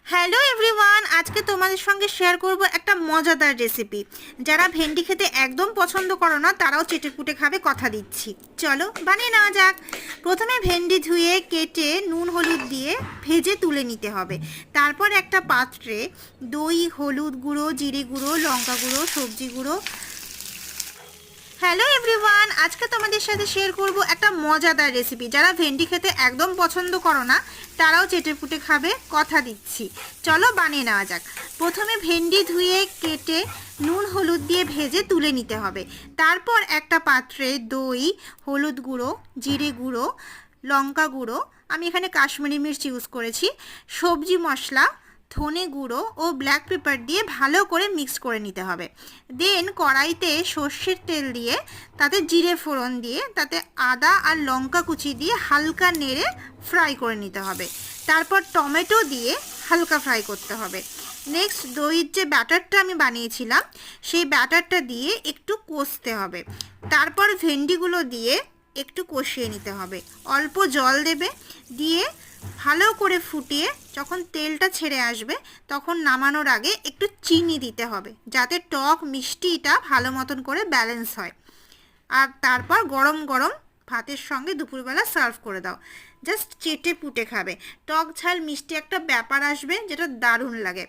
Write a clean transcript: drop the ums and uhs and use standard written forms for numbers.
Hello everyone, আজকে তোমাদের সঙ্গে শেয়ার করব একটা মজাদার রেসিপি। যারা ভেন্ডি খেতে একদম পছন্দ করো না তারাও চেটেপুটে খাবে, কথা দিচ্ছি। চলো বানিয়ে নেওয়া যাক। প্রথমে ভেন্ডি ধুয়ে কেটে নুন হলুদ দিয়ে ভেজে তুলে নিতে হবে। তারপর একটা পাত্রে দই, হলুদ গুঁড়ো, জিরে গুঁড়ো, লঙ্কা গুঁড়ো, সবজি গুঁড়ো। হ্যালো এভরিওয়ান, আজকে তোমাদের সাথে শেয়ার করব একটা মজাদার রেসিপি। যারা ভেন্ডি খেতে একদম পছন্দ করো না তারাও চেটেপুটে খাবে, কথা দিচ্ছি। চলো বানিয়ে নেওয়া যাক। প্রথমে ভেন্ডি ধুয়ে কেটে নুন হলুদ দিয়ে ভেজে তুলে নিতে হবে। তারপর একটা পাত্রে দই, হলুদ গুঁড়ো, জিরে গুঁড়ো, লঙ্কা গুঁড়ো, আমি এখানে কাশ্মীরি মির্চ ইউজ করেছি, সবজি মশলা, ধনে গুঁড়ো ও ব্ল্যাক পেপার দিয়ে ভালো করে মিক্স করে নিতে হবে। দেন কড়াইতে সর্ষের তেল দিয়ে তাতে জিরে ফোড়ন দিয়ে তাতে আদা আর লঙ্কা কুচি দিয়ে হালকা নেড়ে ফ্রাই করে নিতে হবে। তারপর টমেটো দিয়ে হালকা ফ্রাই করতে হবে। নেক্সট দইয়ের যে ব্যাটারটা আমি বানিয়েছিলাম সেই ব্যাটারটা দিয়ে একটু কষতে হবে। তারপর ভেন্ডিগুলো দিয়ে একটু কষিয়ে নিতে হবে। অল্প জল দেবে, দিয়ে ভালো করে ফুটিয়ে যখন তেলটা ছেড়ে আসবে তখন নামানোর আগে একটু চিনি দিতে হবে, যাতে টক মিষ্টিটা ভালো মতন করে ব্যালেন্স হয়। আর তারপর গরম গরম ভাতের সঙ্গে দুপুরবেলা সার্ভ করে দাও। জাস্ট চেটে পুটে খাবে। টক ঝাল মিষ্টি একটা ব্যাপার আসবে যেটা দারুণ লাগে।